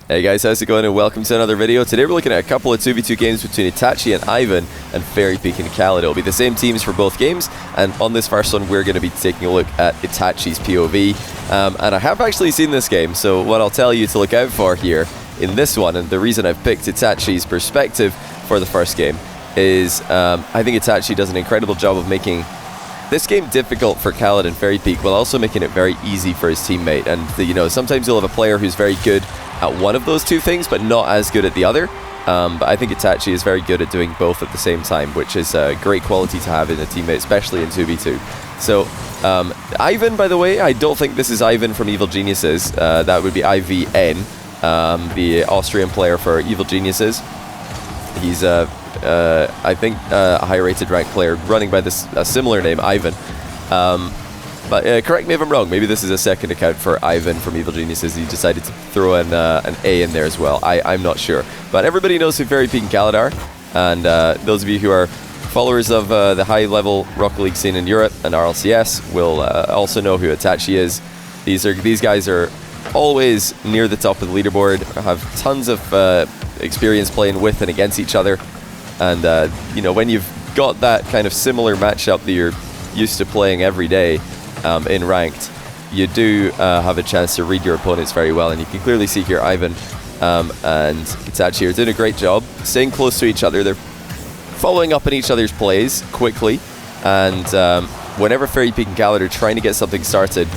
Hey guys, how's it going and welcome to another video. Today we're looking at a couple of 2v2 games between Itachi and Ivan and FairJame and oKhaliD. It'll be the same teams for both games, and on this first one we're going to be taking a look at Itachi's POV. And I have actually seen this game, so what I'll tell you to look out for here in this one, and the reason I've picked Itachi's perspective for the first game, is I think Itachi does an incredible job of making this game difficult for oKhaliD and FairJame while also making it very easy for his teammate. And sometimes you'll have a player who's very good at one of those two things but not as good at the other. But I think Itachi is very good at doing both at the same time, which is a great quality to have in a teammate, especially in 2v2. So Ivan, by the way, I don't think this is Ivan from Evil Geniuses. That would be IVN, the Austrian player for Evil Geniuses. He's I think a high-rated ranked player running by this similar name, Ivan. But correct me if I'm wrong, maybe this is a second account for Ivan from Evil Geniuses. He decided to throw in an A in there as well. I'm not sure. But everybody knows who FairJame and oKhaliD are. And those of you who are followers of the high-level Rocket League scene in Europe and RLCS will also know who Itachi is. These guys are always near the top of the leaderboard, have tons of experience playing with and against each other. And when you've got that kind of similar matchup that you're used to playing every day in ranked, you do have a chance to read your opponents very well. And you can clearly see here Ivan and Itachi are doing a great job staying close to each other. They're following up on each other's plays quickly, and whenever FairJame and oKhaliD are trying to get something started,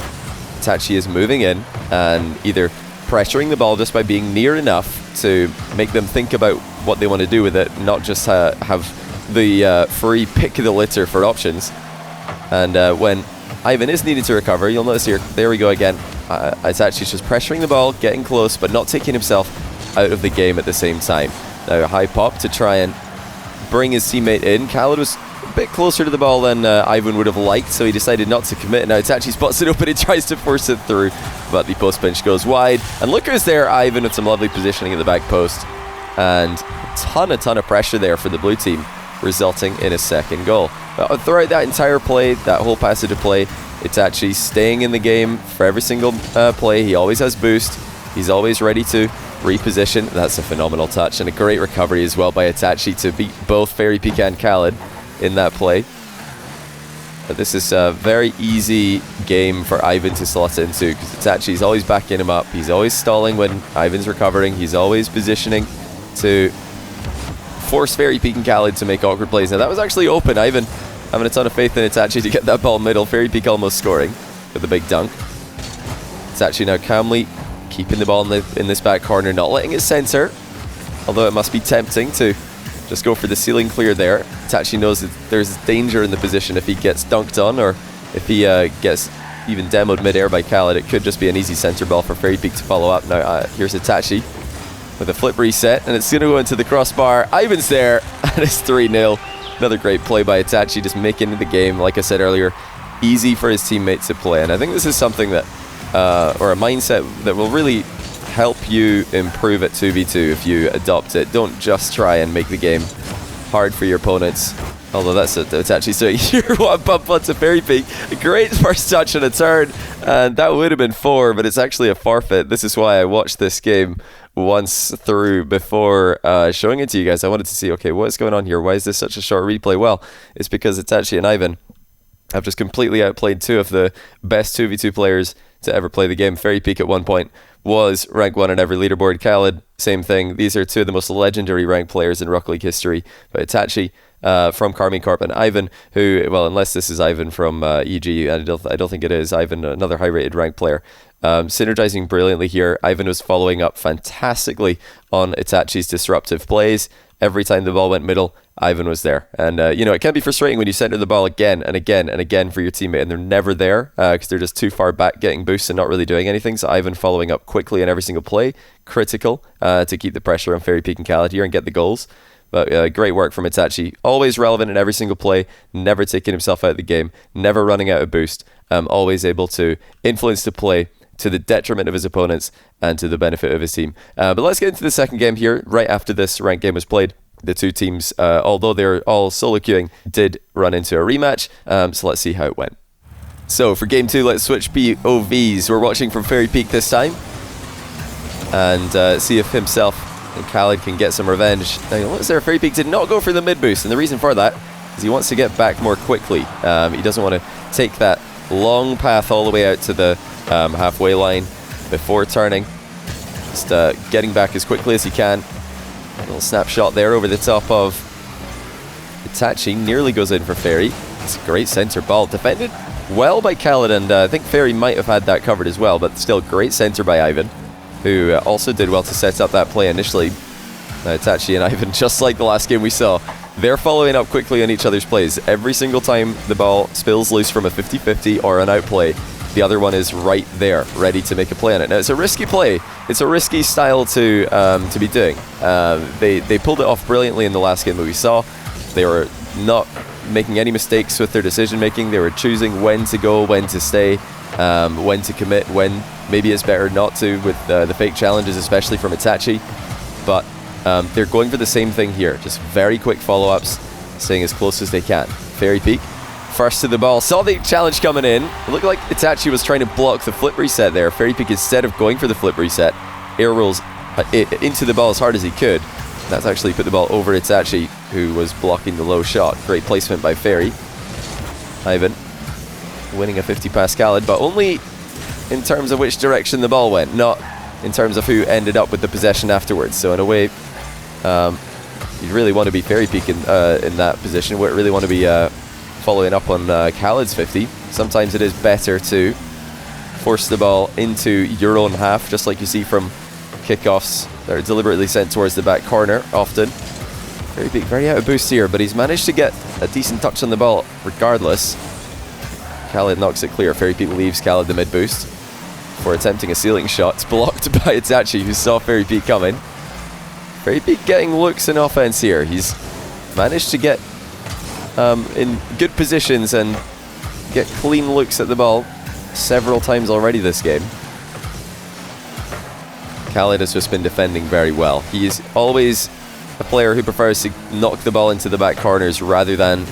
Itachi is moving in and either pressuring the ball just by being near enough to make them think about what they want to do with it, not just have the free pick the litter for options. And when Ivan is needed to recover, you'll notice here, there we go again, Itachi's just pressuring the ball, getting close, but not taking himself out of the game at the same time. Now a high pop to try and bring his teammate in. oKhaliD was a bit closer to the ball than Ivan would have liked, so he decided not to commit. Now Itachi spots it open, he tries to force it through, but the post pinch goes wide. And look who's there, Ivan, with some lovely positioning at the back post. And a ton of pressure there for the blue team, resulting in a second goal. Throughout that entire play, that whole passage of play, Itachi staying in the game for every single play. He always has boost. He's always ready to reposition. That's a phenomenal touch and a great recovery as well by Itachi to beat both FairJame and oKhaliD in that play. But this is a very easy game for Ivan to slot into because Itachi's always backing him up. He's always stalling when Ivan's recovering. He's always positioning to force FairJame and oKhaliD to make awkward plays. Now that was actually open. Ivan having a ton of faith in Itachi to get that ball middle. FairJame almost scoring with a big dunk. Itachi now calmly keeping the ball in this back corner, not letting it center, although it must be tempting to just go for the ceiling clear there. Itachi knows that there's danger in the position if he gets dunked on, or if he gets even demoed mid-air by oKhaliD. It could just be an easy center ball for FairJame to follow up. Now here's Itachi with a flip reset, and it's going to go into the crossbar. Ivan's there, and it's 3-0. Another great play by Itachi, just making the game, like I said earlier, easy for his teammates to play. And I think this is something that, or a mindset that will really help you improve at 2v2 if you adopt it. Don't just try and make the game hard for your opponents. Although that's what Itachi's doing here. What a bump onto FairJame. A great first touch and a turn, and that would have been 4, but it's actually a forfeit. This is why I watched this game once through before showing it to you guys. I wanted to see, okay, what is going on here? Why is this such a short replay? Well, it's because Itachi and Ivan have just completely outplayed two of the best 2v2 players to ever play the game. FairJame at one point was rank 1 on every leaderboard. oKhaliD, same thing. These are two of the most legendary ranked players in Rocket League history. But Itachi from Karmine Corp and Ivan, who, well, unless this is Ivan from EG, I don't think it is. Ivan, another high-rated ranked player. Synergizing brilliantly here. Ivan was following up fantastically on Itachi's disruptive plays. Every time the ball went middle, Ivan was there. And, it can be frustrating when you center the ball again and again and again for your teammate and they're never there because they're just too far back getting boosts and not really doing anything. So Ivan following up quickly on every single play, critical to keep the pressure on FairJame and oKhaliD here and get the goals. But great work from Itachi. Always relevant in every single play, never taking himself out of the game, never running out of boost, always able to influence the play to the detriment of his opponents and to the benefit of his team. But let's get into the second game here. Right after this ranked game was played, the two teams, although they're all solo queuing, did run into a rematch. So let's see how it went. So for game 2, let's switch POVs. We're watching from FairJame this time. and see if himself and oKhaliD can get some revenge. Now, you'll notice there, FairJame did not go for the mid boost, and the reason for that is he wants to get back more quickly. He doesn't want to take that long path all the way out to the halfway line before turning. Just getting back as quickly as he can. A little snapshot there over the top of Itachi. Nearly goes in for Fairy. It's a great center ball. Defended well by oKhaliD, and I think Fairy might have had that covered as well, but still great center by Ivan, who also did well to set up that play initially. Itachi and Ivan, just like the last game we saw, they're following up quickly on each other's plays. Every single time the ball spills loose from a 50-50 or an outplay, the other one is right there, ready to make a play on it. Now, it's a risky play. It's a risky style to be doing. They pulled it off brilliantly in the last game that we saw. They were not making any mistakes with their decision making. They were choosing when to go, when to stay, when to commit, when maybe it's better not to with the fake challenges, especially from Itachi. But they're going for the same thing here. Just very quick follow-ups, staying as close as they can. FairJame first to the ball, saw the challenge coming in. It looked like Itachi was trying to block the flip reset there. FairJame, instead of going for the flip reset, air rolls into the ball as hard as he could. That's actually put the ball over Itachi, who was blocking the low shot. Great placement by Fairy. Ivan winning a 50 past oKhaliD, but only in terms of which direction the ball went, not in terms of who ended up with the possession afterwards. So in a way, you'd really want to be FairJame in that position. We really want to be following up on oKhaliD's 50. Sometimes it is better to force the ball into your own half, just like you see from kickoffs that are deliberately sent towards the back corner often. FairJame very out of boost here, but he's managed to get a decent touch on the ball regardless. oKhaliD knocks it clear. FairJame leaves oKhaliD the mid boost for attempting a ceiling shot. It's blocked by Itachi, who saw FairJame coming. FairJame getting looks in offense here. He's managed to get in good positions and get clean looks at the ball several times already this game. oKhaliD has just been defending very well. He is always a player who prefers to knock the ball into the back corners rather than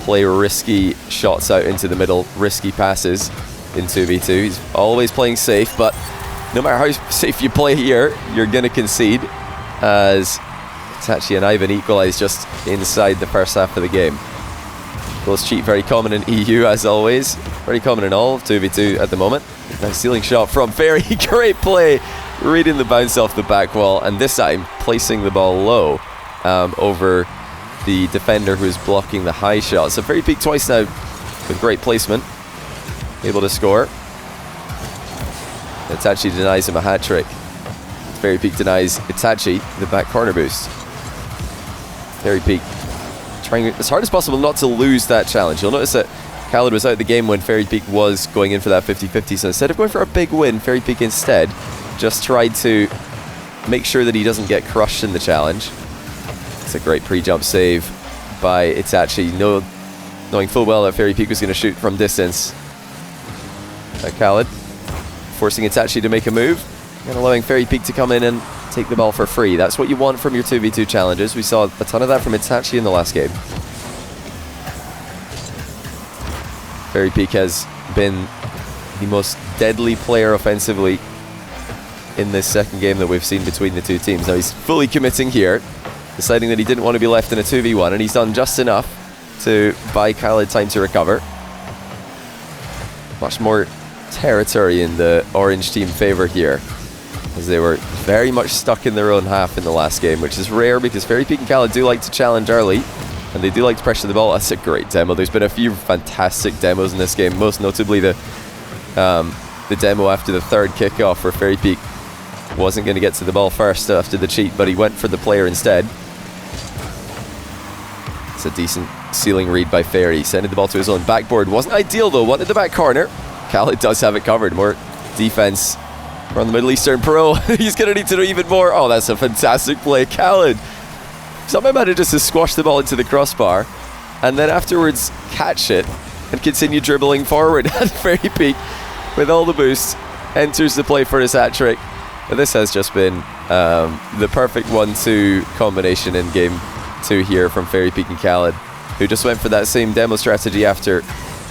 play risky shots out into the middle, risky passes in 2v2. He's always playing safe, but no matter how safe you play here, you're going to concede, as Itachi and Ivan equalize just inside the first half of the game. Close cheat, very common in EU as always. Very common in all 2v2 at the moment. Nice ceiling shot from Fairy. Great play, reading the bounce off the back wall, and this time placing the ball low over the defender who's blocking the high shot. So FairJame twice now with great placement, able to score. Itachi denies him a hat trick. FairJame denies Itachi the back corner boost. FairJame trying as hard as possible not to lose that challenge. You'll notice that oKhaliD was out the game when FairJame was going in for that 50-50, so instead of going for a big win, FairJame instead just tried to make sure that he doesn't get crushed in the challenge. It's a great pre-jump save by Itachi, knowing full well that FairJame was going to shoot from distance. oKhaliD forcing Itachi to make a move and allowing FairJame to come in and take the ball for free. That's what you want from your 2v2 challenges. We saw a ton of that from Itachi in the last game. FairJame has been the most deadly player offensively in this second game that we've seen between the two teams. Now he's fully committing here, deciding that he didn't want to be left in a 2v1, and he's done just enough to buy oKhaliD time to recover. Much more territory in the orange team favor here, as they were very much stuck in their own half in the last game, which is rare because FairJame and oKhaliD do like to challenge early, and they do like to pressure the ball. That's a great demo. There's been a few fantastic demos in this game, most notably the demo after the third kickoff where FairJame wasn't going to get to the ball first after the cheat, but he went for the player instead. It's a decent ceiling read by Fairy, sending the ball to his own backboard. Wasn't ideal though, wanted the back corner. oKhaliD does have it covered. More defense from the Middle Eastern pro. He's going to need to do even more. Oh, that's a fantastic play. oKhaliD somehow manages to squash the ball into the crossbar and then afterwards catch it and continue dribbling forward. And FairJame, with all the boosts, enters the play for his hat trick. But this has just been the perfect 1-2 combination in game 2 here from FairJame and oKhaliD, who just went for that same demo strategy after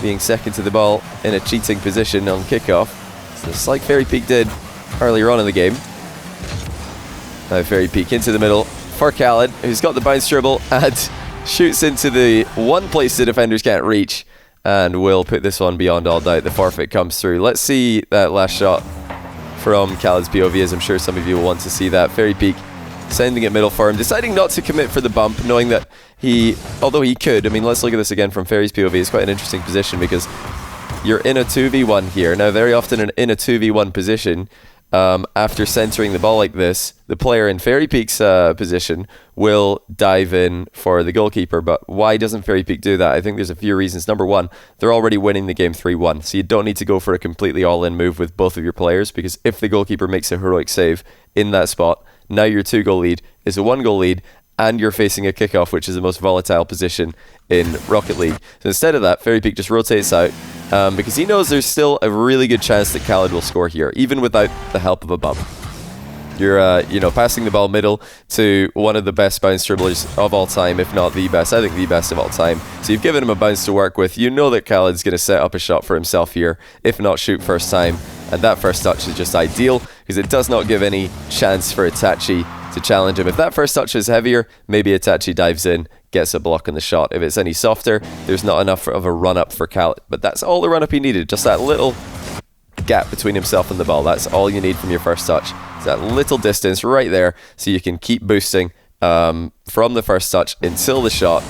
being second to the ball in a cheating position on kickoff. So just like FairJame did earlier on in the game. Fairy Peak into the middle for oKhaliD, who's got the bounce dribble and shoots into the one place the defenders can't reach, and will put this one beyond all doubt. The forfeit comes through. Let's see that last shot from oKhaliD's POV, as I'm sure some of you will want to see that. Fairy Peak sending it middle for him, deciding not to commit for the bump, knowing that although he could, I mean, let's look at this again from Fairy's POV. It's quite an interesting position because you're in a 2v1 here. Now, very often in a 2v1 position, after centering the ball like this, the player in Fairy Peak's position will dive in for the goalkeeper. But why doesn't Fairy Peak do that? I think there's a few reasons. Number one, they're already winning the game 3-1, so you don't need to go for a completely all-in move with both of your players, because if the goalkeeper makes a heroic save in that spot, now your 2-goal lead is a 1-goal lead, and you're facing a kickoff, which is the most volatile position in Rocket League. So instead of that, Fairy Peak just rotates out, because he knows there's still a really good chance that oKhaliD will score here, even without the help of a bump. You're, passing the ball middle to one of the best bounce dribblers of all time, if not the best. I think the best of all time. So you've given him a bounce to work with. You know that oKhaliD's going to set up a shot for himself here, if not shoot first time. And that first touch is just ideal, because it does not give any chance for Itachi to challenge him. If that first touch is heavier, maybe Itachi dives in, gets a block on the shot. If it's any softer, there's not enough of a run-up for oKhaliD. But that's all the run-up he needed, just that little gap between himself and the ball. That's all you need from your first touch. It's that little distance right there, so you can keep boosting from the first touch until the shot.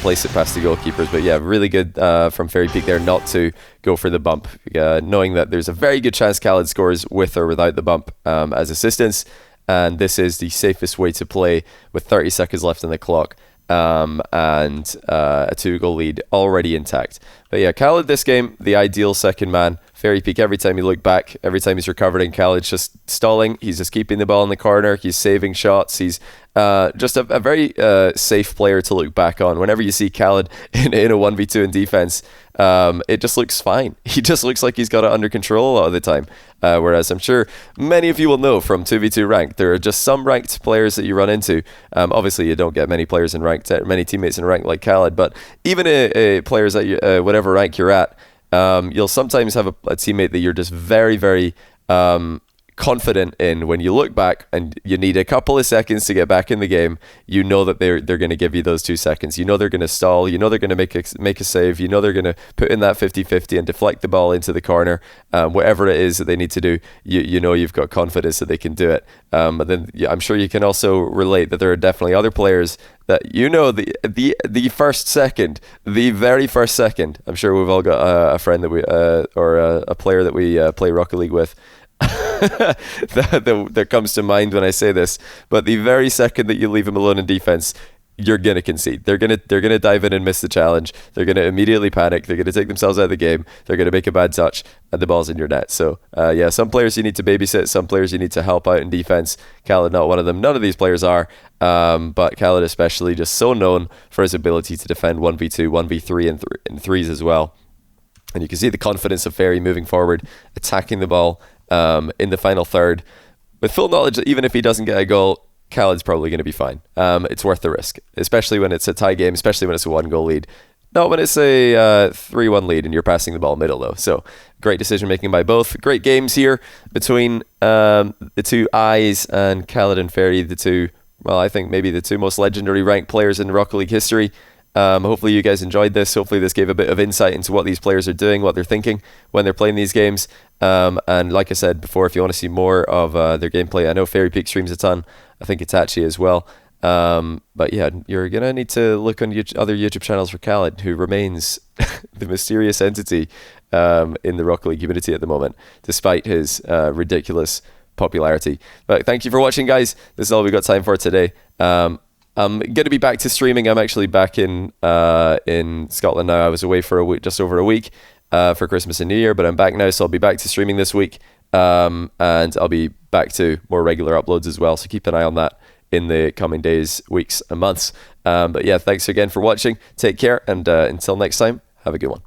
Place it past the goalkeepers. But yeah, really good from Fairy Peak there not to go for the bump, knowing that there's a very good chance oKhaliD scores with or without the bump as assistance, and this is the safest way to play with 30 seconds left on the clock, and a 2-goal lead already intact. But yeah, oKhaliD this game, the ideal second man. Fairy Peak, every time you look back, every time he's recovering, oKhaliD's just stalling. He's just keeping the ball in the corner. He's saving shots. He's just a very safe player to look back on. Whenever you see oKhaliD in a 1v2 in defense, it just looks fine. He just looks like he's got it under control a lot of the time. Whereas I'm sure many of you will know from 2v2 ranked, there are just some ranked players that you run into. Obviously, you don't get many players in ranked, many teammates in ranked like oKhaliD, but even players at whatever rank you're at, you'll sometimes have a teammate that you're just very, very confident in. When you look back and you need a couple of seconds to get back in the game, you know that they're going to give you those 2 seconds. You know they're going to stall. You know they're going to make a save. You know they're going to put in that 50-50 and deflect the ball into the corner. Whatever it is that they need to do, you know you've got confidence that they can do it. But then I'm sure you can also relate that there are definitely other players that the first second, the very first second. I'm sure we've all got a friend that we or a player that we play Rocket League with that comes to mind when I say this. But the very second that you leave him alone in defense, you're gonna concede. They're gonna dive in and miss the challenge. They're gonna immediately panic. They're gonna take themselves out of the game. They're gonna make a bad touch, and the ball's in your net. So yeah, some players you need to babysit. Some players you need to help out in defense. oKhaliD not one of them. None of these players are. But oKhaliD especially, just so known for his ability to defend 1v2, 1v3, and threes as well. And you can see the confidence of Fairy moving forward, attacking the ball in the final third, with full knowledge that even if he doesn't get a goal, oKhaliD's probably going to be fine. It's worth the risk, especially when it's a tie game, especially when it's a 1-goal lead. Not when it's a 3-1 lead and you're passing the ball middle, though. So great decision making by both. Great games here between the two eyes and oKhaliD and Fairy, the two, well, I think maybe the two most legendary ranked players in Rocket League history. Hopefully you guys enjoyed this. Hopefully this gave a bit of insight into what these players are doing, what they're thinking when they're playing these games. And like I said before, if you want to see more of their gameplay, I know Fairy Peak streams a ton. I think Itachi as well. But yeah, you're going to need to look on other YouTube channels for oKhaliD, who remains the mysterious entity in the Rocket League community at the moment, despite his ridiculous popularity. But thank you for watching, guys. This is all we've got time for today. I'm going to be back to streaming. I'm actually back in Scotland now. I was away for a week, just over a week for Christmas and New Year, but I'm back now, so I'll be back to streaming this week. And I'll be back to more regular uploads as well, so keep an eye on that in the coming days, weeks, and months. But yeah, thanks again for watching. Take care, and until next time, have a good one.